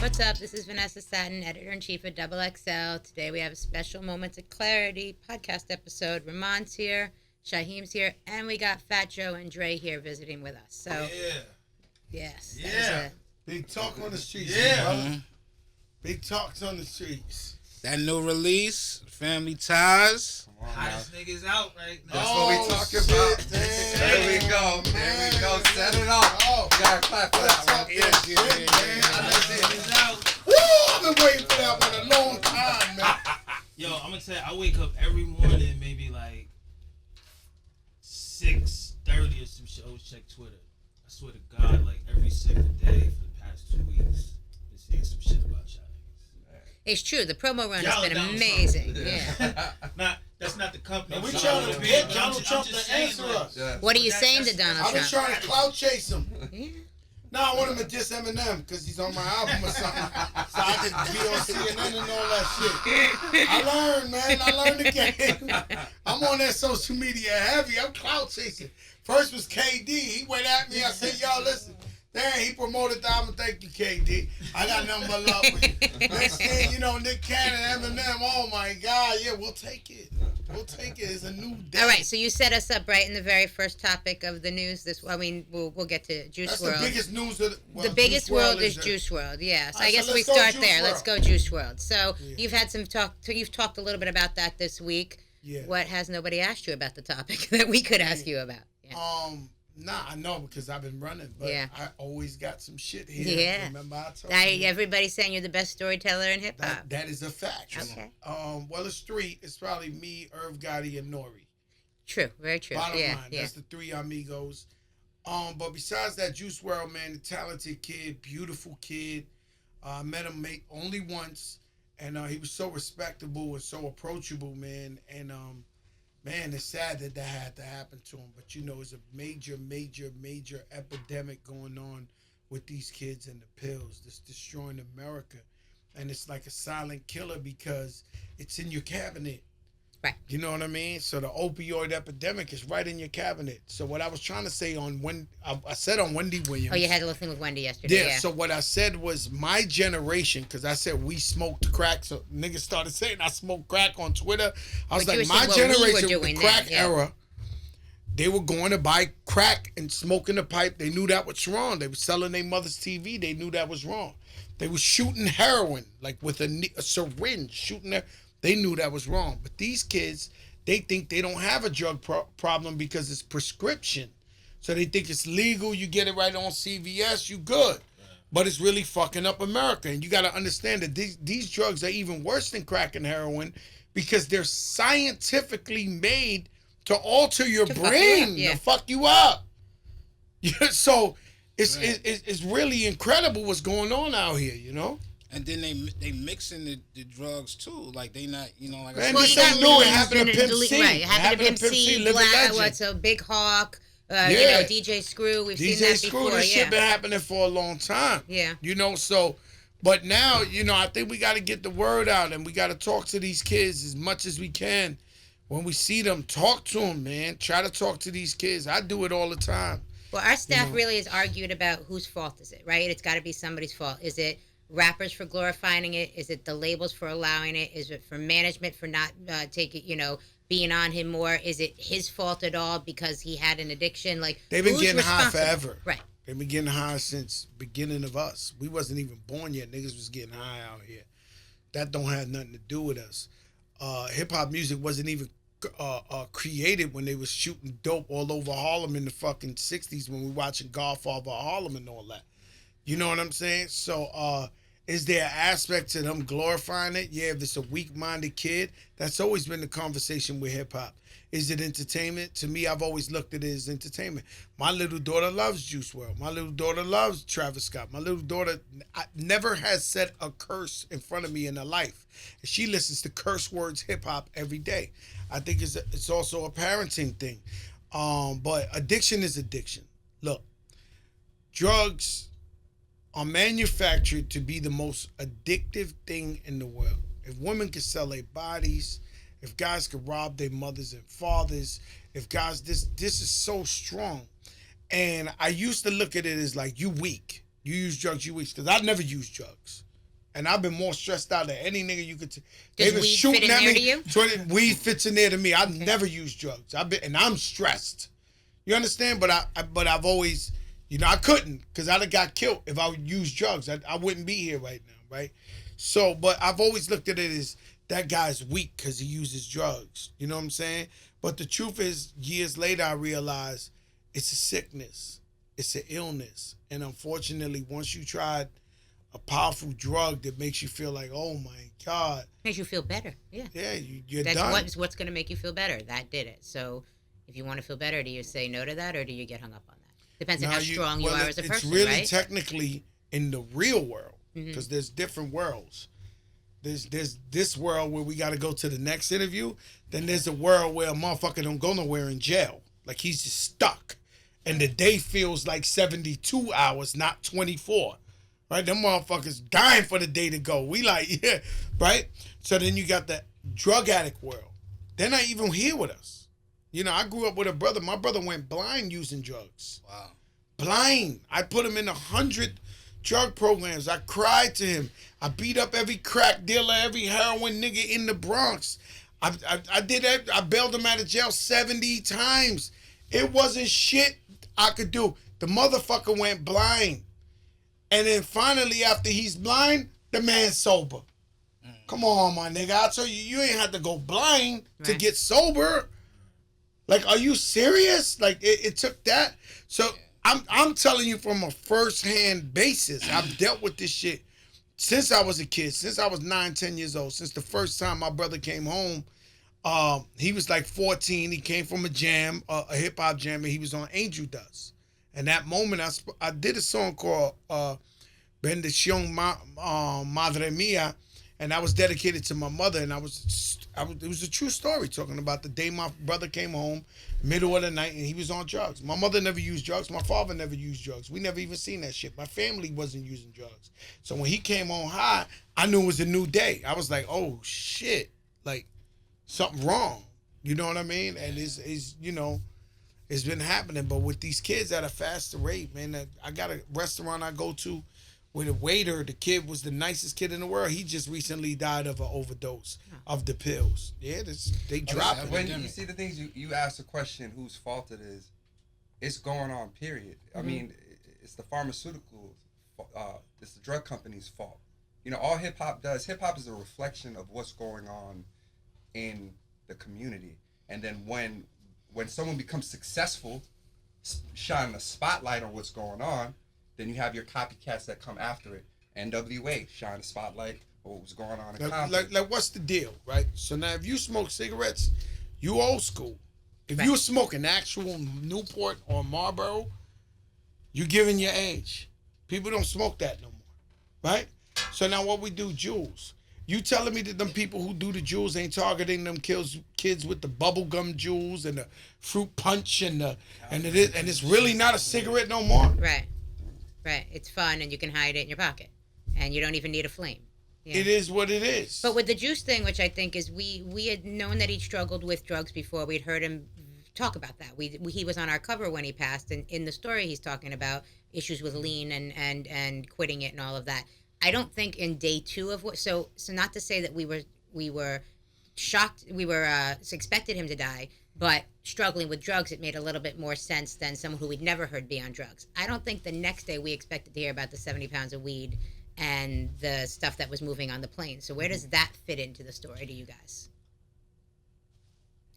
What's up? This is Vanessa Satten, editor-in-chief of Double XL. Today we have a special Moments of Clarity podcast episode. Rahman's here, Shaheem's here, and we got Fat Joe and Dre here visiting with us. So, yes. Yeah. Big talk on the streets, Yeah. brother. Big talks on the streets. That new release, Family Ties. Hottest niggas out right now. That's what we talking about. There we go. There we go. Set it off. Oh, You gotta clap for that one. Niggas out. Woo! I've been waiting for that one a long time, man. Yo, I'm gonna tell you, I wake up every morning, maybe like 6:30 or some shit. I always check Twitter. I swear to God, like every single day for the past 2 weeks, been seeing some shit about y'all niggas. It's true. The promo run Y'all has been down amazing. something. Yeah. That's not the company. We I'm trying to be. get I'm Donald just- Trump I'm just to saying, answer like, us. Yeah. What are you That- saying to that's- Donald I've been Trump? trying to clout chase him. Yeah. Now I want him to diss Eminem because he's on my album or something. So I can be on CNN and all that shit. I learned, man. I learned the game. I'm on that social media heavy. I'm clout chasing. First was KD. He went at me. I said, yo, listen. Damn, he promoted the album. Thank you, KD. I got nothing but love for you. Next thing you know, Nick Cannon, Eminem. Oh, my God. Yeah, we'll take it. We'll take it. It's a new day. All right, so you set us up right in the very first topic of the news. We'll get to Juice That's Wrld. the biggest news of The biggest world is the- Juice Wrld, yeah. So All right, I guess so we let's go start Juice there. WRLD. Let's go Juice Wrld. So Yeah. you've had some talk. You've talked a little bit about that this week. Yeah. What has nobody asked you about the topic that we could ask you about? Yeah. Nah, I know because I've been running, but Yeah. I always got some shit here. Yeah. Remember I told Now, you? everybody's saying you're the best storyteller in hip hop. That is a fact. Okay. Well, it's three. It's probably me, Irv Gotti, and Nori. True, very true. Bottom Yeah, line, yeah. that's the three amigos. But besides that, Juice Wrld, man, the talented kid, beautiful kid. Met him only once, and he was so respectable and so approachable, man. And man, it's sad that had to happen to him. But it's a major, major, major epidemic going on with these kids and the pills that's destroying America. And it's like a silent killer because it's in your cabinet. Right. You know what I mean? So the opioid epidemic is right in your cabinet. So what I was trying to say I said on Wendy Williams. Oh, you had a little thing with Wendy yesterday. Yeah. So what I said was my generation, because I said we smoked crack. So niggas started saying I smoked crack on Twitter. I was But you like, were my saying what we were generation, the doing crack then, yeah. era, they were going to buy crack and smoking the pipe. They knew that was wrong. They were selling their mother's TV. They knew that was wrong. They were shooting heroin, like with a syringe, shooting their. They knew that was wrong. But these kids, they think they don't have a drug problem because it's prescription. So they think it's legal. You get it right on CVS, you good. But it's really fucking up America. And you got to understand that these drugs are even worse than crack and heroin because they're scientifically made to alter your brain, to fuck you up. Yeah, so it's really incredible what's going on out here, And then they mixing the drugs too. Like they not, like Man, I Well, this you got ain't new. It Leans happened to and Pimp Delete- C. Right, it happened to Pimp C, Living Black, Legend. what's a Big Hawk, Yeah. DJ Screw. We've seen DJ that Screw, before. this Yeah. shit been happening for a long time. Yeah. So, but now, I think we got to get the word out and we got to talk to these kids as much as we can. When we see them, talk to them, man. Try to talk to these kids. I do it all the time. Well, our staff really has argued about whose fault is it, right? It's got to be somebody's fault. Is it rappers for glorifying it? Is it the labels for allowing it? Is it for management for not being on him more? Is it his fault at all because he had an addiction? Like, They've been who's getting high responsible? forever. Right. They've been getting high since beginning of us. We wasn't even born yet. Niggas was getting high out here. That don't have nothing to do with us. Hip hop music wasn't even created when they was shooting dope all over Harlem in the fucking 60s when we watching Godfather of Harlem and all that. You know what I'm saying? So is there an aspect to them glorifying it? Yeah, if it's a weak-minded kid, that's always been the conversation with hip hop. Is it entertainment? To me, I've always looked at it as entertainment. My little daughter loves Juice Wrld. My little daughter loves Travis Scott. My little daughter never has said a curse in front of me in her life. And she listens to curse words hip hop every day. I think it's also a parenting thing. But addiction is addiction. Look, drugs are manufactured to be the most addictive thing in the world. If women could sell their bodies, if guys could rob their mothers and fathers, if guys, this is so strong. And I used to look at it as like, you weak. You use drugs, you weak. Because I never used drugs. And I've been more stressed out than any nigga you could. Does They've been weed shooting fit in at there me. to you? Weed fits in there to me. I've never used drugs. And I'm stressed. You understand? But I've always, I couldn't because I'd have got killed if I would use drugs. I wouldn't be here right now, right? So, but I've always looked at it as that guy's weak because he uses drugs. You know what I'm saying? But the truth is, years later, I realized it's a sickness. It's an illness. And unfortunately, once you tried a powerful drug that makes you feel like, oh my God. Makes you feel better. Yeah. Yeah, you're That's done. what's going to make you feel better. That did it. So if you want to feel better, do you say no to that or do you get hung up on that? Depends on how strong you are as a person, it's really right? technically in the real world because there's different worlds. There's this world where we got to go to the next interview. Then there's a world where a motherfucker don't go nowhere in jail. Like he's just stuck. And the day feels like 72 hours, not 24. Right? Them motherfuckers dying for the day to go. We like, yeah, right? So then you got the drug addict world. They're not even here with us. I grew up with a brother. My brother went blind using drugs. Wow. Blind. I put him in 100 drug programs. I cried to him. I beat up every crack dealer, every heroin nigga in the Bronx. I did that. I bailed him out of jail 70 times. It wasn't shit I could do. The motherfucker went blind. And then finally, after he's blind, the man's sober. Come on, my nigga. I'll tell you, you ain't have to go blind to get sober. Like, are you serious? Like, it took that? So, I'm telling you from a first-hand basis. I've dealt with this shit since I was a kid, since I was 9, 10 years old, since the first time my brother came home. He was like 14. He came from a jam, a hip-hop jam, and he was on Angel Dust. And that moment, I did a song called Bendición Madre Mía, and that was dedicated to my mother. And it was a true story, talking about the day my brother came home, middle of the night, and he was on drugs. My mother never used drugs. My father never used drugs. We never even seen that shit. My family wasn't using drugs. So when he came on high, I knew it was a new day. I was like, oh, shit. Like, something wrong. You know what I mean? And it's been happening, but with these kids at a faster rate, man. I got a restaurant I go to with a waiter. The kid was the nicest kid in the world. He just recently died of an overdose of the pills. Yeah, they drop it. When you see the things, you ask the question, whose fault it is. It's going on, period. I mean, it's the pharmaceuticals. It's the drug company's fault. All hip-hop does, hip-hop is a reflection of what's going on in the community. And then when someone becomes successful, shining a spotlight on what's going on, then you have your copycats that come after it. NWA shine a spotlight on what was going on in Compton. Like what's the deal, right? So now if you smoke cigarettes, you old school. If you're smoking actual Newport or Marlboro, you're giving your age. People don't smoke that no more, right? So now what we do, Jules. You telling me that them people who do the Jules ain't targeting them kids with the bubblegum Jules and the fruit punch and it's really not a cigarette no more? Right. It's fun and you can hide it in your pocket. And you don't even need a flame. Yeah. It is what it is. But with the Juice thing, which I think is we had known that he struggled with drugs before. We'd heard him talk about that. He was on our cover when he passed, and in the story he's talking about issues with lean and quitting it and all of that. I don't think in day 2 of what so not to say that we were shocked, we were expected him to die, but struggling with drugs, it made a little bit more sense than someone who we'd never heard be on drugs. I don't think the next day we expected to hear about the 70 pounds of weed and the stuff that was moving on the plane. So where does that fit into the story to you guys?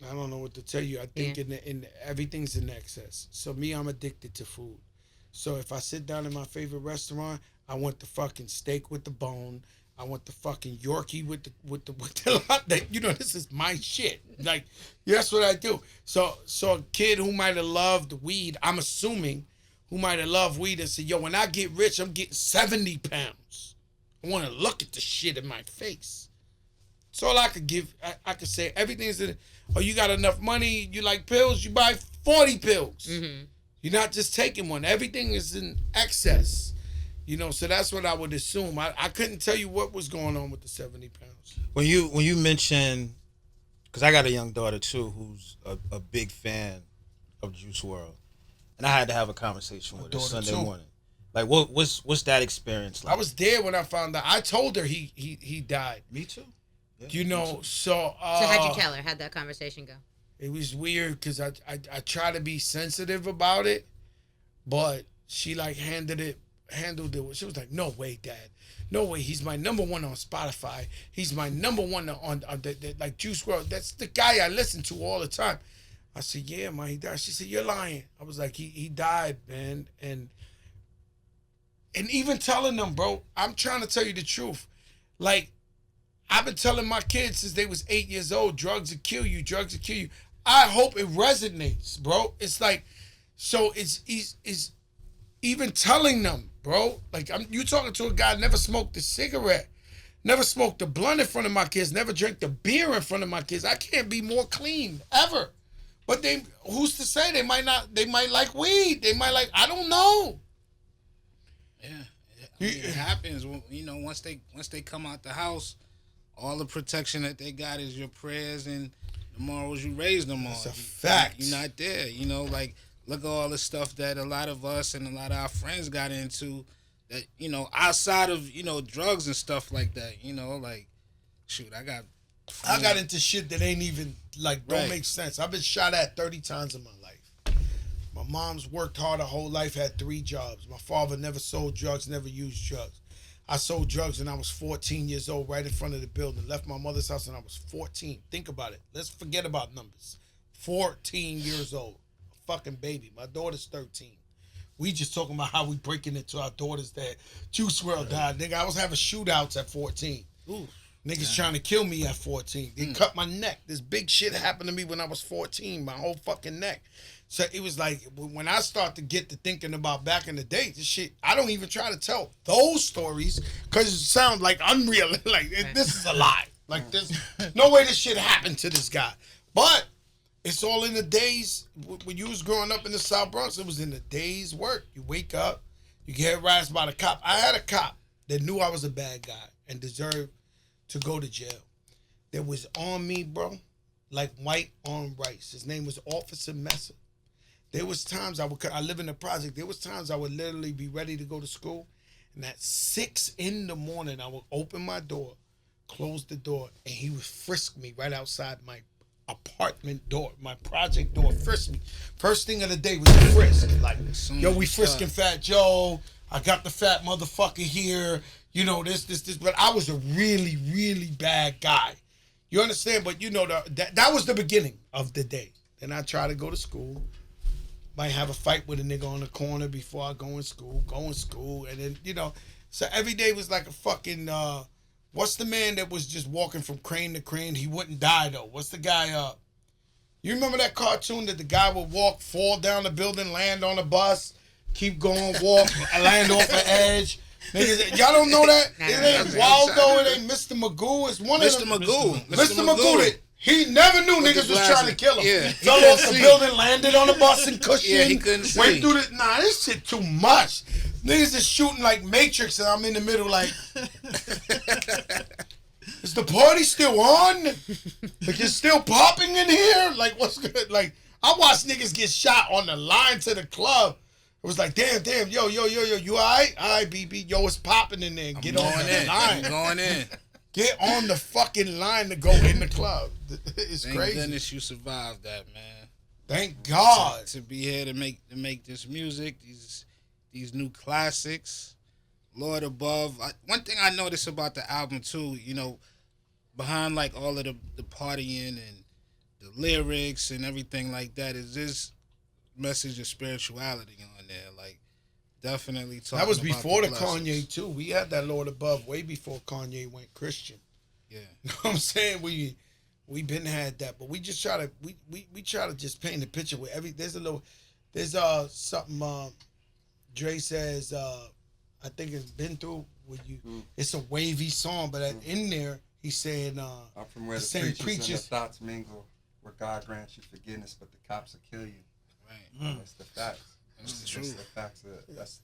I don't know what to tell you. I think in everything's in excess. So me, I'm addicted to food. So if I sit down in my favorite restaurant, I want the fucking steak with the bone. I want the fucking Yorkie with the lot. This is my shit. Like, that's what I do. So a kid who might have loved weed, I'm assuming, who might have loved weed and said, yo, when I get rich, I'm getting 70 pounds. I want to look at the shit in my face. That's all I could give. I could say everything's in. Oh, you got enough money? You like pills? You buy 40 pills. Mm-hmm. You're not just taking one. Everything is in excess. So that's what I would assume. I couldn't tell you what was going on with the 70 pounds. When you mention, because I got a young daughter too who's a big fan of Juice Wrld, and I had to have a conversation with her Sunday morning. Like what's that experience like? I was there when I found out. I told her he died. Me too. Yeah, You know, so So how'd you tell her? How'd that conversation go? it was weird because I try to be sensitive about it, but she like handled it. She was like, "No way, Dad. No way. He's my number one on Spotify. He's my number one on like Juice Wrld. That's the guy I listen to all the time." I said, "Yeah, man, he died." She said, "You're lying." I was like, "He died, man." And even telling them, bro, I'm trying to tell you the truth. Like, I've been telling my kids since they was 8 years old, drugs will kill you, drugs will kill you. I hope it resonates, bro. It's like, so it's even telling them, bro. Like, you talking to a guy never smoked a cigarette, never smoked a blunt in front of my kids, never drank the beer in front of my kids. I can't be more clean ever. But who's to say they might not? They might like weed. They might like, I don't know. Yeah, I mean, it happens. You know, once they come out the house, all the protection that they got is your prayers and the morals you raised them on. It's a fact. You're not there. You know, like, look at all the stuff that a lot of us and a lot of our friends got into that, you know, outside of, you know, drugs and stuff like that. You know, like, shoot, I got into shit that ain't even, like, don't make sense. I've been shot at 30 times in my life. My mom's worked hard her whole life, had 3 jobs. My father never sold drugs, never used drugs. I sold drugs when I was 14 years old, right in front of the building. Left my mother's house when I was 14. Think about it. Let's forget about numbers. 14 years old. A fucking baby. My daughter's 13. We just talking about how we breaking into our daughter's dad. Juice Wrld died. Nigga, I was having shootouts at 14. Ooh. Niggas trying to kill me at 14. They cut my neck. This big shit happened to me when I was 14. My whole fucking neck. So it was like, when I start to get to thinking about back in the day, this shit, I don't even try to tell those stories because it sounds like unreal. Like, this is a lie. Like, there's no way this shit happened to this guy. But it's all in the days. When you was growing up in the South Bronx, it was in the day's work. You wake up, you get harassed by the cop. I had a cop that knew I was a bad guy and deserved to go to jail. That was on me, bro, like white on rice. His name was Officer Messer. There was times I live in the project. There was times I would literally be ready to go to school, and at 6 a.m, I would open my door, close the door, and he would frisk me right outside my apartment door, my project door. Frisk me. First thing of the day was a frisk. Like, yo, we frisking Fat Joe. I got the fat motherfucker here. You know, this. But I was a really, really bad guy. You understand? But you know, that was the beginning of the day. Then I try to go to school. Might have a fight with a nigga on the corner before I go in school, and then, you know, so every day was like a fucking, what's the man that was just walking from crane to crane? He wouldn't die, though. What's the guy, you remember that cartoon that the guy would walk, fall down the building, land on a bus, keep going, walk, land off an edge? Niggas, y'all don't know that? It ain't Waldo, it ain't Mr. Magoo, it's one of them. Mr. Magoo. He never knew niggas was trying to kill him. Yeah, fell off the building, landed on the bus and cushioned. Yeah, he couldn't see. Went through the. Nah, this shit too much. Niggas is shooting like Matrix, and I'm in the middle like. Is the party still on? Like, it's still popping in here? Like, what's good? Like, I watched niggas get shot on the line to the club. It was like, damn, yo, you all right? All right, BB, yo, it's popping in there. Get on the line. I'm going in. Get on the fucking line to go in the club. It's Thank crazy. goodness you survived that, man. Thank God. To be here to make this music, these new classics. Lord above. One thing I noticed about the album too, you know, behind like all of the partying and the lyrics and everything like that, is this message of spirituality on there. Like, definitely talking. That was about before the blessings. Kanye too. We had that Lord above way before Kanye went Christian. Yeah. You know what I'm saying? We been had that, but we just try to we try to just paint a picture with every. There's something Dre says. I think it's been through with you. It's a wavy song, but in there he's saying I'm from where the preachers and the thoughts mingle, where God grants you forgiveness, but the cops will kill you. Right. That's the facts. That's the truth. That's the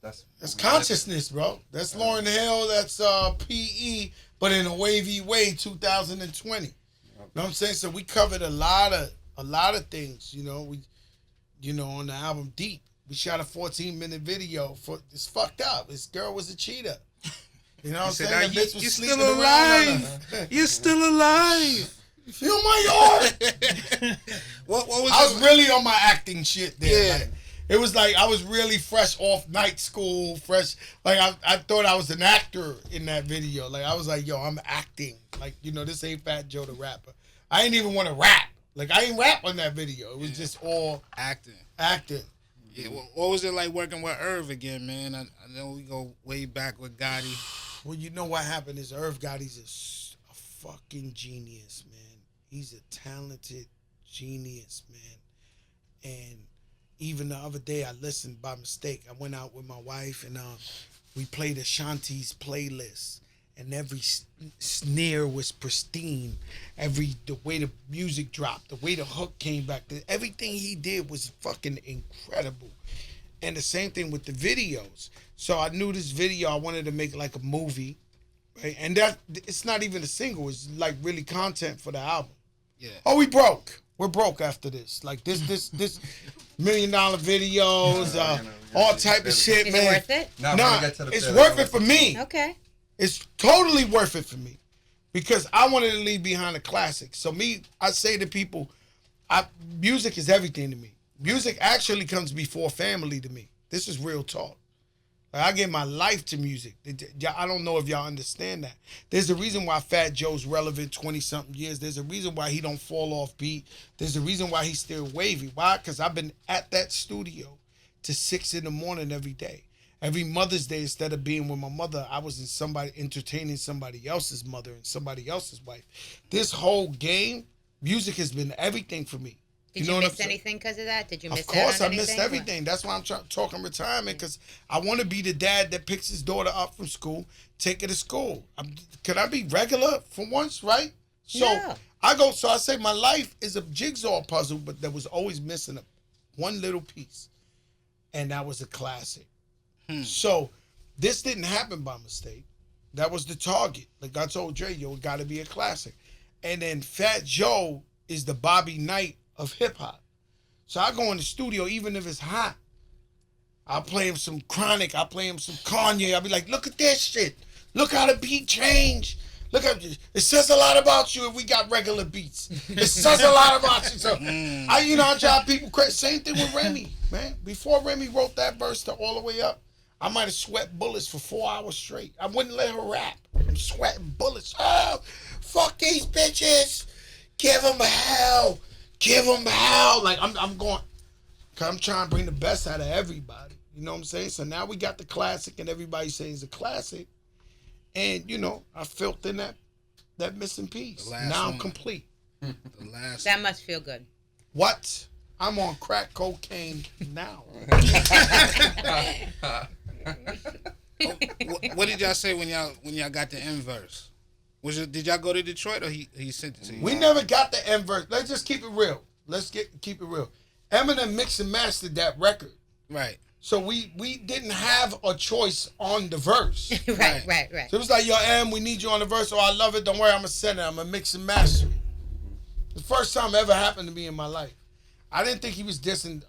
facts. That's consciousness, bro. That's Lauryn Hill. That's PE, but in a wavy way. 2020. You know what I'm saying? So we covered a lot of things. You know, on the album Deep. We shot a 14-minute video for it's fucked up. This girl was a cheater. You know what I'm Said, saying? "Now The bitch was you're sleeping still around on alive. her. You're still alive. Feel my yard. What was I was it? really on my acting shit there. Yeah. Like, it was like I was really fresh off night school, fresh. Like I thought I was an actor in that video. Like I was like, yo, I'm acting. Like, you know, this ain't Fat Joe the rapper. I ain't even want to rap. Like I ain't rap on that video. It was just all Acting. acting. Yeah. What was it like working with Irv again, man? I know we go way back with Gotti. Well, you know what happened is Irv Gotti's a fucking genius, man. He's a talented genius, man. And even the other day, I listened by mistake. I went out with my wife and we played Ashanti's playlist, and every snare was pristine. The way the music dropped, the way the hook came back, everything he did was fucking incredible. And the same thing with the videos. So I knew this video, I wanted to make like a movie, right? And that it's not even a single, it's like really content for the album. Yeah. Oh, we broke. We're broke after this. Like this $1 million videos, all type of shit, Is man. it worth it? Nah, it's worth it for me. Okay. It's totally worth it for me because I wanted to leave behind a classic. So I say to people, music is everything to me. Music actually comes before family to me. This is real talk. Like, I give my life to music. I don't know if y'all understand that. There's a reason why Fat Joe's relevant 20-something years. There's a reason why he don't fall off beat. There's a reason why he's still wavy. Why? Because I've been at that studio to 6 in the morning every day. Every Mother's Day, instead of being with my mother, I was entertaining somebody else's mother and somebody else's wife. This whole game, music has been everything for me. Did you miss anything because of that? Did you miss Of course, out I on missed anything? everything. That's why I'm talking retirement, because I want to be the dad that picks his daughter up from school, take her to school. Could I be regular for once, right? So Yeah. I say my life is a jigsaw puzzle, but there was always missing one little piece, and that was a classic. So this didn't happen by mistake. That was the target. Like I told Dre, it got to be a classic. And then Fat Joe is the Bobby Knight of hip hop. So I go in the studio, even if it's hot, I'll play him some Chronic, I'll play him some Kanye. I'll be like, look at this shit. Look how the beat changed. Look at it says a lot about you if we got regular beats. It says a lot about you. So I drive people crazy. Same thing with Remy, man. Before Remy wrote that verse to All the Way Up, I might have sweat bullets for 4 hours straight. I wouldn't let her rap. I'm sweating bullets. Oh, fuck these bitches. Give them hell. Give them hell. Like, I'm going, because I'm trying to bring the best out of everybody. You know what I'm saying? So now we got the classic, and everybody's saying it's a classic. And, I filled in that missing piece. Now I'm complete. That must feel good. What? I'm on crack cocaine now. What did y'all say when y'all got the end verse? Did y'all go to Detroit or he sent it to you? We never got the end verse. Let's just keep it real. Keep it real. Eminem mixed and mastered that record. Right. So we didn't have a choice on the verse. right. So it was like, yo, Em, we need you on the verse. Oh, I love it. Don't worry, I'm going to send it. I'm going to mix and master it. The first time it ever happened to me in my life. I didn't think he was dissing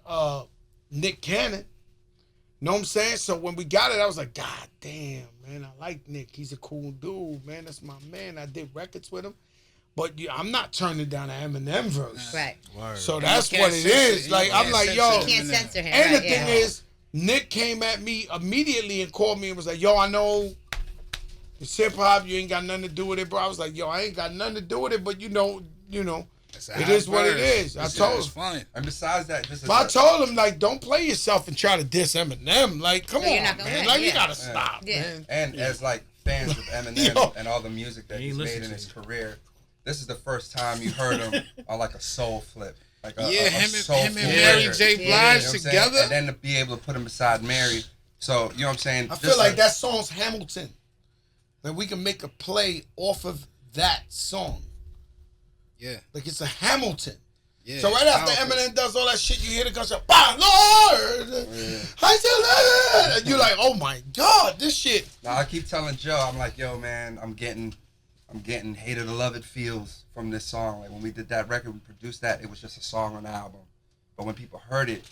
Nick Cannon. Know what I'm saying? So when we got it, I was like, God damn, man, I like Nick. He's a cool dude, man. That's my man. I did records with him. But I'm not turning down an Eminem verse. Right. Word. So that's what it is. Like, I'm like, yo. You can't censor him. And right, the thing is, Nick came at me immediately and called me and was like, yo, I know it's hip hop. You ain't got nothing to do with it, bro. I was like, yo, I ain't got nothing to do with it, but you know. It is what it is. I told him. Fine. And besides that, I told him, like, don't play yourself and try to diss Eminem. Like, come So you're on, not gonna man. win, Like, you yeah. gotta stop, Yeah. man. And as like fans of Eminem Yo. and all the music that He he's listen made in to his you. career, this is the first time you heard him on like a soul flip. Like a him soulful and Mary record. J. You know Blige what I'm saying? together. And then to be able to put him beside Mary. So, you know what I'm saying? I feel like that song's Hamilton. That we can make a play off of that song. Yeah. Like, it's a Hamilton. Yeah. So right after Powerful. Eminem does all that shit, you hear the gunshot, "Bah, Lord!" I still and you're like, oh my God, this shit. Now I keep telling Joe, I'm like, yo, man, I'm getting Hate It or Love It feels from this song. Like when we did that record, we produced that, it was just a song on the album. But when people heard it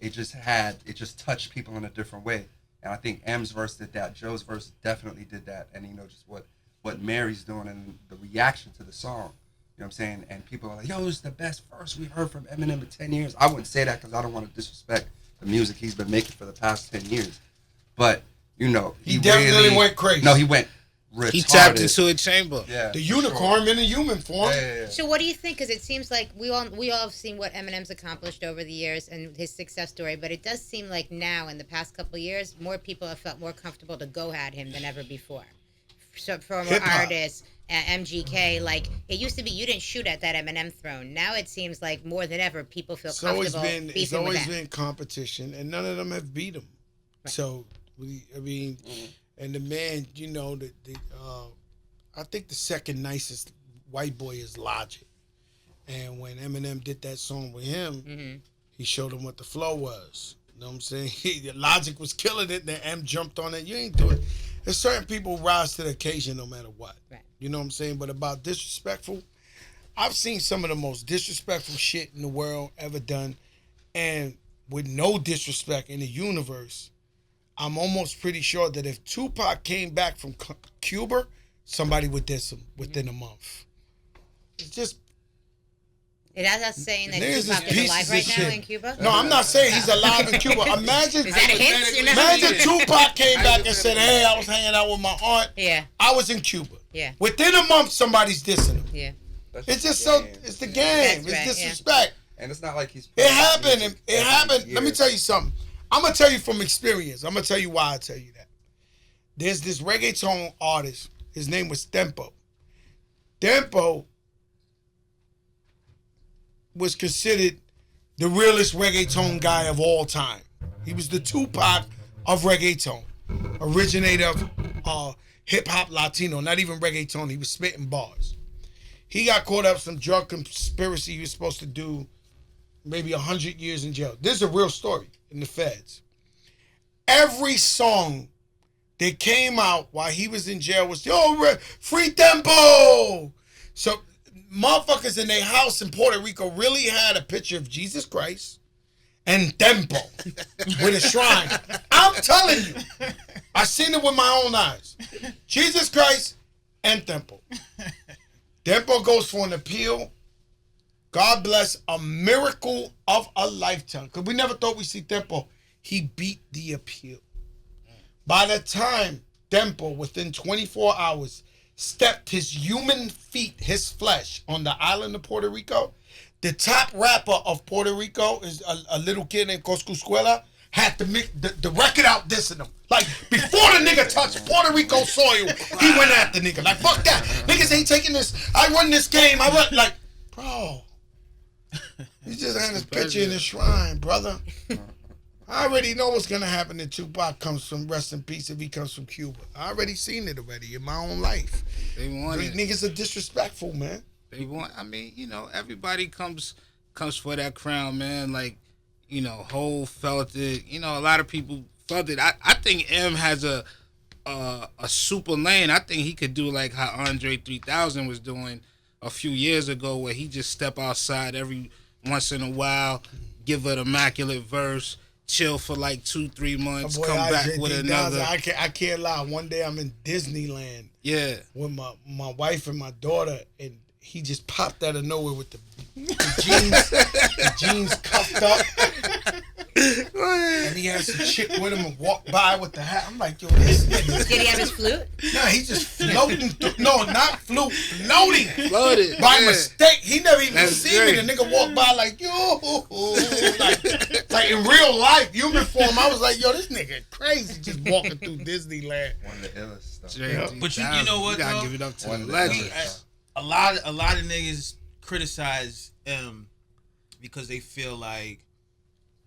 it just touched people in a different way. And I think M's verse did that. Joe's verse definitely did that. And just what Mary's doing and the reaction to the song. You know what I'm saying? And people are like, yo, it's the best verse we've heard from Eminem in 10 years. I wouldn't say that because I don't want to disrespect the music he's been making for the past 10 years. But, he definitely really went crazy. No, he went retarded. He tapped into a chamber. Yeah, the unicorn in a human form. Yeah. So what do you think? Because it seems like we all have seen what Eminem's accomplished over the years and his success story, but it does seem like now in the past couple of years, more people have felt more comfortable to go at him than ever before. So from artists, MGK, like it used to be, you didn't shoot at that Eminem throne. Now it seems like more than ever, people feel comfortable. It's always been competition, and none of them have beat him. Right. So and the man, I think the second nicest white boy is Logic. And when Eminem did that song with him, he showed him what the flow was. You know what I'm saying? Logic was killing it, then M jumped on it. You ain't doing it. There's certain people who rise to the occasion no matter what. Right. You know what I'm saying? But about disrespectful, I've seen some of the most disrespectful shit in the world ever done. And with no disrespect in the universe, I'm almost pretty sure that if Tupac came back from Cuba, somebody would diss him within a month. It's just... It has us saying that Tupac is alive right now in Cuba? No, I'm not saying he's alive in Cuba. Imagine, is that a hint? Imagine Tupac came back and said, hey, I was hanging out with my aunt. Yeah. I was in Cuba. Yeah. Within a month, somebody's dissing him. Yeah. It's just it's the game. It's disrespect. Yeah. And it's not like he's... It happened. It happened. Let me tell you something. I'm going to tell you from experience. I'm going to tell you why I tell you that. There's this reggaeton artist. His name was Tempo. Tempo was considered the realest reggaeton guy of all time. He was the Tupac of reggaeton. Originator of hip-hop Latino. Not even reggaeton. He was spitting bars. He got caught up in some drug conspiracy. He was supposed to do maybe 100 years in jail. This is a real story in the feds. Every song that came out while he was in jail was, yo, free Tempo. So motherfuckers in their house in Puerto Rico really had a picture of Jesus Christ and Tempo with a shrine. I'm telling you. I seen it with my own eyes. Jesus Christ and Tempo. Tempo goes for an appeal. God bless, a miracle of a lifetime. Because we never thought we'd see Tempo. He beat the appeal. By the time Tempo, within 24 hours, stepped his human feet, his flesh, on the island of Puerto Rico, the top rapper of Puerto Rico is a little kid named Coscuscuela, had to make the record out dissing him. Like, before the nigga touched Puerto Rico soil, he went at the nigga. Like, fuck that. Niggas ain't taking this. I run this game. Like, bro. He just had his picture in his shrine, brother. I already know what's going to happen if Tupac comes from, rest in peace, if he comes from Cuba. I already seen it already in my own life. They want it. Niggas are disrespectful, man. They want, everybody comes for that crown, man. Like, Hov felt it. A lot of people felt it. I think M has a super lane. I think he could do like how Andre 3000 was doing a few years ago, where he just step outside every once in a while, give an immaculate verse, chill for like 2-3 months, come back with another. I can't lie. One day I'm in Disneyland. Yeah. With my wife and my daughter, and he just popped out of nowhere with the jeans cuffed up. And he had some chick with him and walked by with the hat. I'm like, yo, this nigga. Did he have his flute? No, he's just floating through. No, not flute. Floating. Floated. By mistake. He never even seen great. me. The nigga walked by like, yo. Like in real life, human form, I was like, yo, this nigga crazy just walking through Disneyland. One of the illest stuff. Yeah. But you know what, you gotta though? give it up to One the of the legend. A lot of niggas criticize M because they feel like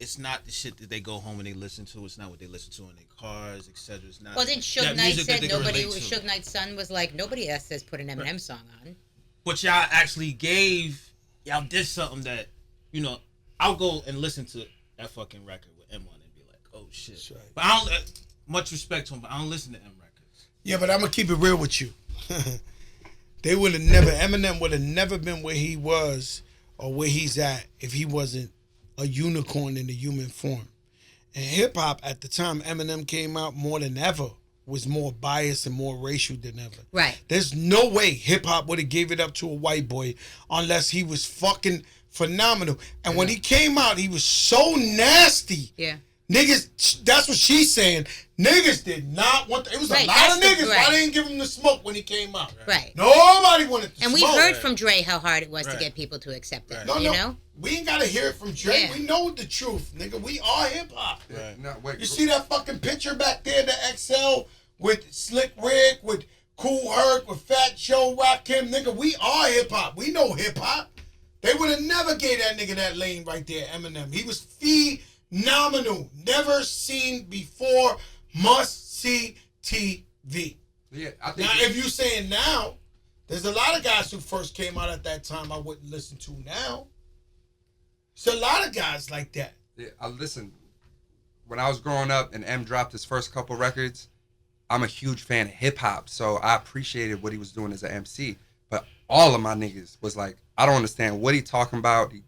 it's not the shit that they go home and they listen to. It's not what they listen to in their cars, etc. It's not. Well, then Suge that Knight music that said they can nobody. relate to. Suge Knight's son was like, nobody else says put an Eminem song on. But y'all actually y'all did something that, I'll go and listen to that fucking record with M on it and be like, oh shit. That's right. But I don't, much respect to him, but I don't listen to M records. Yeah, but I'm gonna keep it real with you. Eminem would have never been where he was or where he's at if he wasn't a unicorn in the human form. And hip hop at the time Eminem came out more than ever was more biased and more racial than ever. Right. There's no way hip hop would have gave it up to a white boy unless he was fucking phenomenal. And when he came out, he was so nasty. Yeah. Niggas, that's what she's saying. Niggas did not want. It was a Right, lot that's of the- niggas. right. Why they didn't give him the smoke when he came out? Right. Nobody wanted to And smoke. we've heard from Dre how hard it was to Right. get people to accept it. Right. No, You no, know? we ain't gotta hear it from Dre. Yeah. We know the truth, nigga. We are hip hop. Right. No, wait. You see that fucking picture back there, the XL with Slick Rick, with Cool Herc, with Fat Joe, Rakim, nigga. We are hip hop. We know hip hop. They would have never gave that nigga that lane right there, Eminem. He was phenomenal. Never seen before. Must see TV. Yeah, I think. Now, if you saying now, there's a lot of guys who first came out at that time I wouldn't listen to now. There's a lot of guys like that. Yeah, listen, when I was growing up and M dropped his first couple records, I'm a huge fan of hip hop, so I appreciated what he was doing as an MC. But all of my niggas was like, I don't understand what he talking about. He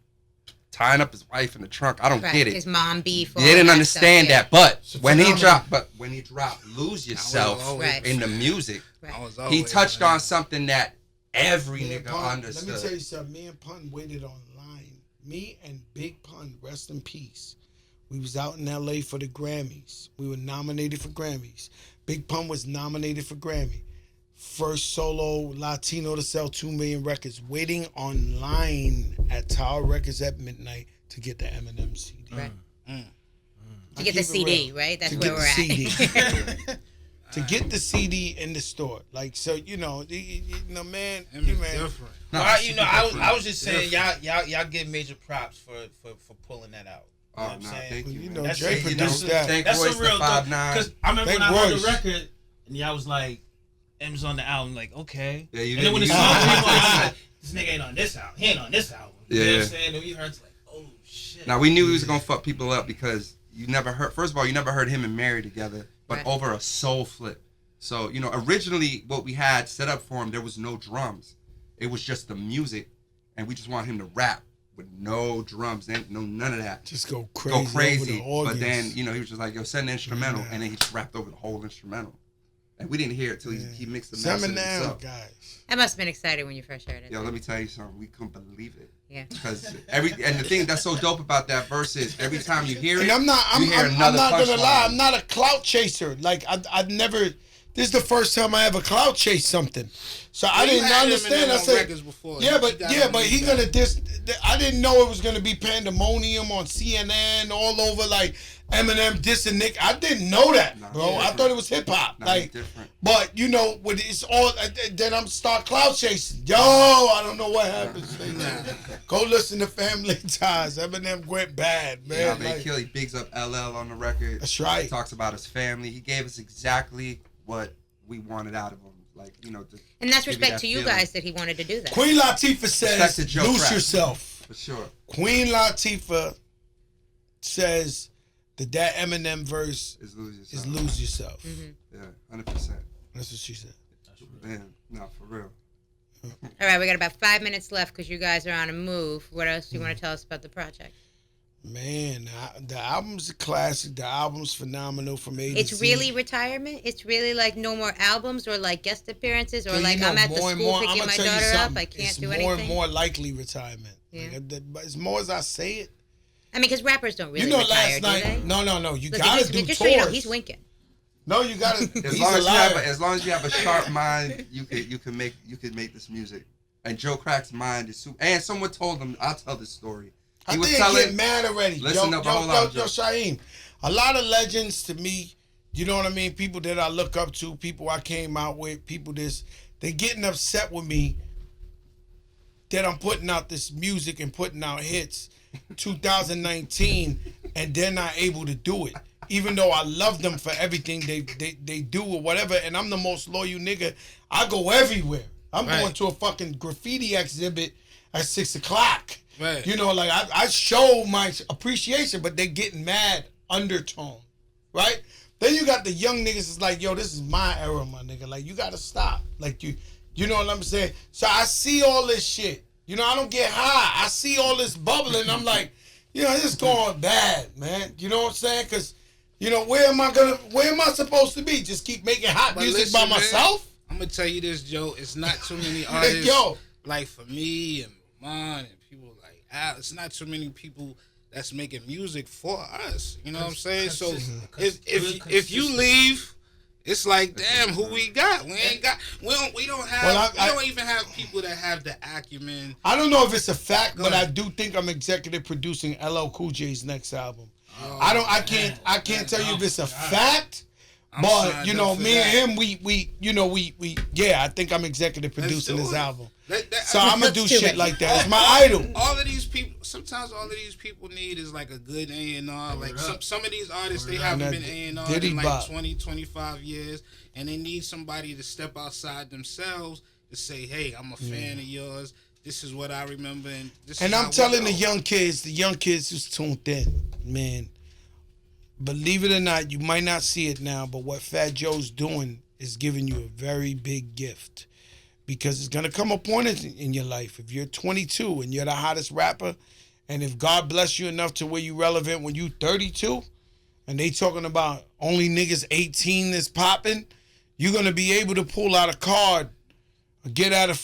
tying up his wife in the trunk. I don't Right. get it. His mom beef. all They didn't that understand stuff, that. But It's a when he phenomenon. dropped Lose Yourself always- Right. in the music, Right. I was he always touched like on that. something that every Me and nigga Pun, understood. Let me tell you something. Me and Pun waited online. Me and Big Pun, rest in peace. We was out in LA for the Grammys. We were nominated for Grammys. Big Pun was nominated for Grammy. First solo Latino to sell 2 million records. Waiting online at Tower Records at midnight to get the Eminem CD. Right. I To get the keep it CD, real. right? That's To where get we're the at. CD. To get the CD in the store. Like, so, you know, man, Him you is man. different. Well, I was just saying, y'all get major props for pulling that out. You know what I'm nah, saying? thank you, You man. know, That's Jay it, produced you know, that. Thank That's Royce some real the 5'9". Because I remember Thank when I heard Royce. the record, and y'all was like, M's on the album, like, okay. Yeah, you And then when the didn't- song you came didn't- on, I was like, this nigga ain't on this album. He ain't on this album. You know what Yeah. I'm saying? And we heard, it's like, oh, shit. Now we knew he was gonna fuck people up because you never heard. First of all, you never heard him and Mary together, but Right. over a soul flip. So you know, originally what we had set up for him, there was no drums. It was just the music, and we just wanted him to rap with no drums, none of that. Just go crazy. Go crazy. Over the organs. But then you know he was just like, yo, send the instrumental, Yeah. and then he just rapped over the whole instrumental, and we didn't hear it till he mixed the Summon masters down, himself. guys. That must have been exciting when you first heard it. Yo, let me tell you something. We couldn't believe it. Yeah. Because and the thing that's so dope about that verse is every time you hear it, And I'm not you hear I'm another not gonna lie, punchline. I'm not a clout chaser. Like I've never this is the first time I ever clout chased something. So I You didn't had understand. Eminem I on said records before. yeah, You but gotta he believe gonna that. diss. I didn't know it was gonna be pandemonium on CNN all over, like Eminem dissing Nick. I didn't know that, Nah, bro. I different. thought it was hip hop. Nah, Like, it's different. but you know, when it's all, then I'm start clout chasing. Yo, I don't know what happens. Go listen to Family Ties. Eminem went bad, man. Yeah, man, Like, Kill, he bigs up LL on the record. That's right. He talks about his family. He gave us exactly what we wanted out of him. Like, you know, And that's give you respect that to you feeling. guys that he wanted to do that. Queen Latifah Respect says, to Joe "Lose Crack." yourself." For sure. Queen Latifah says that Eminem verse Is lose yourself. is "Lose Yourself." Yeah, 100%. That's what she said. Man, no, for real. All right, we got about 5 minutes left because you guys are on a move. What else do you want to tell us about the project? Man, the album's a classic. The album's phenomenal from A to It's Z. really retirement? It's really like no more albums or like guest appearances or So, you like know, I'm at the more and school more- picking I'ma my tell you daughter up. something. I can't It's do more anything. and more likely retirement. Yeah. Like, as more as I say it, I mean, because rappers don't really you know, retire, last night. do they? No. You Look, gotta just, do just tours. so you know, he's winking. No, you gotta. As he's long a as, you have liar. as long as you have a sharp mind, you could make this music. And Joe Crack's mind is super. And someone told him, I'll tell this story. I He was think telling. get mad already. Listen up, hold on, yo, Joe. Shaheem. A lot of legends to me, you know what I mean? People that I look up to, people I came out with, people they getting upset with me that I'm putting out this music and putting out hits 2019 and they're not able to do it. Even though I love them for everything they do or whatever, and I'm the most loyal nigga, I go everywhere. I'm Right. going to a fucking graffiti exhibit at 6 o'clock. Right. You know, like I show my appreciation, but they getting mad undertone, right? Then you got the young niggas. It's like, yo, this is my era, my nigga. Like you gotta stop. Like you know what I'm saying? So I see all this shit. You know, I don't get high. I see all this bubbling. I'm like, You know, it's going bad, man. You know what I'm saying? Because, you know, where am I supposed to be? Just keep making hot But music listen, by myself? I'm gonna tell you this, Joe. It's not too many artists. Yo. Like for me and Rahman and people like Al, it's not too many people that's making music for us. You know what I'm saying? So if you leave, it's like, damn, who we got? We ain't got. We don't even have people that have the acumen. I don't know if it's a fact, but I do think I'm executive producing LL Cool J's next album. I can't tell you if it's a fact. But you know, me and him, we I think I'm executive producing his album. So I'm gonna do shit like that. It's my idol. All of these people, sometimes all of these people need is like a good A&R. Like some of these artists, they haven't been A&R in like 20, 25 years, and they need somebody to step outside themselves to say, "Hey, I'm a fan of yours. This is what I remember." And I'm telling the young kids who's tuned in, man. Believe it or not, you might not see it now, but what Fat Joe's doing is giving you a very big gift. Because it's going to come a point in your life. If you're 22 and you're the hottest rapper, and if God bless you enough to where you relevant when you 32, and they talking about only niggas 18 is popping, you're going to be able to pull out a card, get out of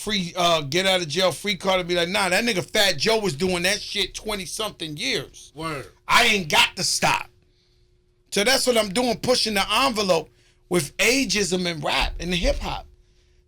jail free card and be like, nah, that nigga Fat Joe was doing that shit 20-something years. Word. I ain't got to stop. So that's what I'm doing, pushing the envelope with ageism and rap and hip hop.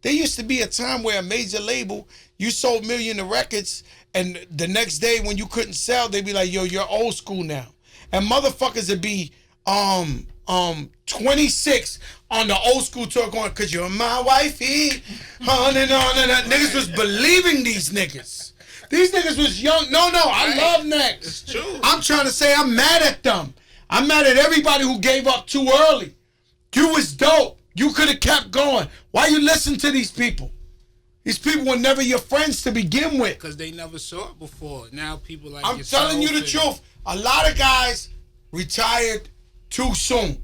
There used to be a time where a major label, you sold millions of records, and the next day when you couldn't sell, they'd be like, yo, you're old school now. And motherfuckers would be 26 on the old school tour going, cause you're my wifey, on and on and on. Niggas was believing these niggas. These niggas was young. No, I love Next. It's true. I'm trying to say I'm mad at them. I'm mad at everybody who gave up too early. You was dope. You could have kept going. Why you listen to these people? These people were never your friends to begin with. Because they never saw it before. Now people like I'm telling you the truth. A lot of guys retired too soon.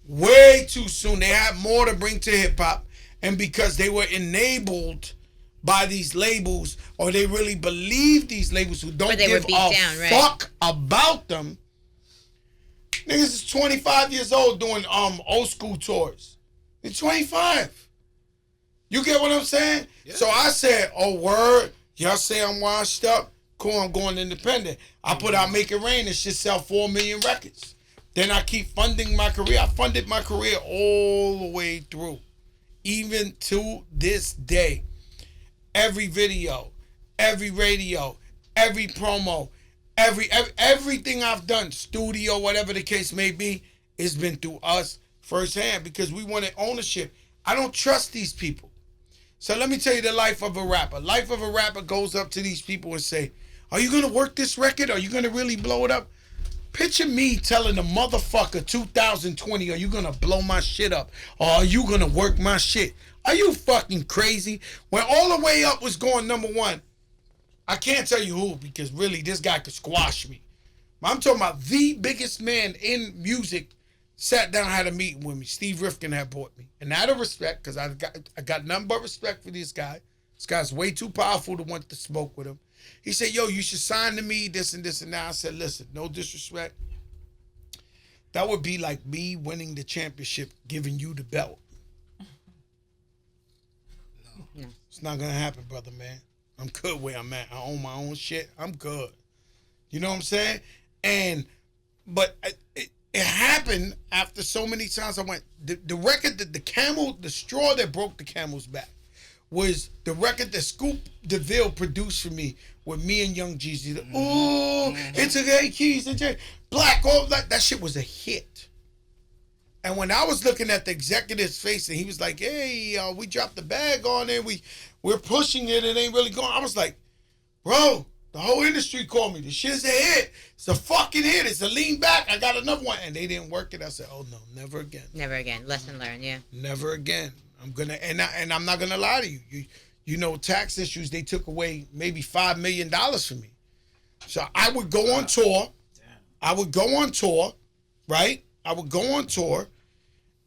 Way too soon. They had more to bring to hip hop. And because they were enabled by these labels, or they really believe these labels who don't give a fuck about them. Niggas is 25 years old doing old school tours. They're 25. You get what I'm saying? Yeah. So I said, oh, word, y'all say I'm washed up. Cool, I'm going independent. I put out Make It Rain and shit sell 4 million records. Then I keep funding my career. I funded my career all the way through. Even to this day. Every video, every radio, every promo, everything I've done, studio, whatever the case may be, it's been through us firsthand because we wanted ownership. I don't trust these people. So let me tell you the life of a rapper. Life of a rapper goes up to these people and say, are you going to work this record? Are you going to really blow it up? Picture me telling the motherfucker 2020, are you going to blow my shit up? Or are you going to work my shit? Are you fucking crazy? When All the Way Up was going #1, I can't tell you who because really this guy could squash me. I'm talking about the biggest man in music sat down and had a meeting with me. Steve Rifkin had brought me. And out of respect, because I got nothing but respect for this guy. This guy's way too powerful to want to smoke with him. He said, yo, you should sign to me, this and this and that. I said, listen, no disrespect. That would be like me winning the championship, giving you the belt. No. It's not going to happen, brother, man. I'm good where I'm at. I own my own shit. I'm good. You know what I'm saying? But it happened after so many times I went. The record, the straw that broke the camel's back was the record that Scoop DeVille produced for me with me and Young Jeezy. Ooh, it's a gay keys and J. Black, all that shit was a hit. And when I was looking at the executive's face and he was like, hey, we dropped the bag on it. We're pushing it. It ain't really going. I was like, bro, the whole industry called me. The shit's a hit. It's a fucking hit. It's a lean back. I got another one. And they didn't work it. I said, oh, no, never again. Never again. Lesson learned, yeah. Never again. I'm going to, and I'm not going to lie to you. You know, tax issues, they took away maybe $5 million from me. So I would go on tour. I would go on tour, right? I would go on tour.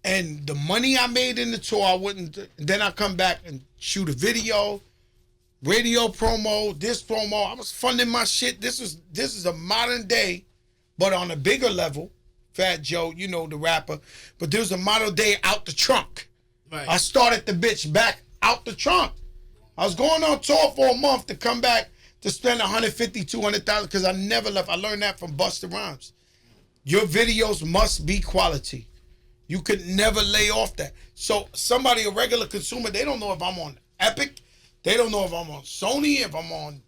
And the money I made in the tour, I wouldn't. Then I come back and shoot a video, radio promo, this promo. I was funding my shit. This is a modern day, but on a bigger level. Fat Joe, you know, the rapper, but there was a model day out the trunk. Right. I started the bitch back out the trunk. I was going on tour for a month to come back to spend 150, 200,000 because I never left. I learned that from Busta Rhymes. Your videos must be quality. You could never lay off that. So somebody, a regular consumer, they don't know if I'm on Epic. They don't know if I'm on Sony, if I'm on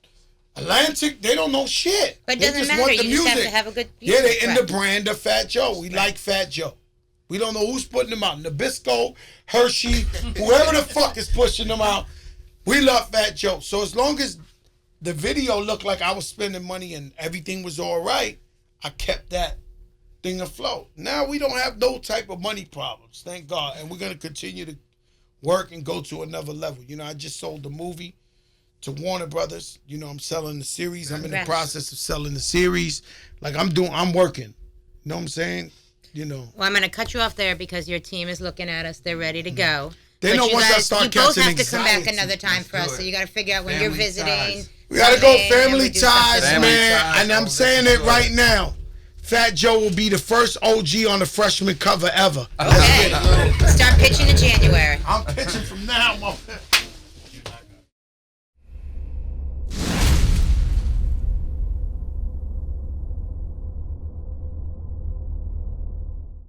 Atlantic. They don't know shit. But it They doesn't just matter. want the You just have music. to have a good Yeah, music they in the rep. brand of Fat Joe. We like Fat Joe. We don't know who's putting them out. Nabisco, Hershey, whoever the fuck is pushing them out. We love Fat Joe. So as long as the video looked like I was spending money and everything was all right, I kept that thing afloat. Now we don't have no type of money problems, thank God. And we're going to continue to work and go to another level. You know, I just sold the movie to Warner Brothers. You know, I'm selling the series. I'm in the Congrats. process of selling the series. Like I'm working. You know what I'm saying? You know. Well, I'm going to cut you off there because your team is looking at us. They're ready to go. They But know you once I guys, start you both catching have to come back anxiety. another time Let's for us. do So it. you got to figure out when Family you're visiting. ties. We gotta come go in, and family we do stuff ties, together. Family man. ties. And I'm Oh, saying let's it do right it. now. Fat Joe will be the first OG on the freshman cover ever. Okay. Start pitching in January. I'm pitching from now, motherfucker.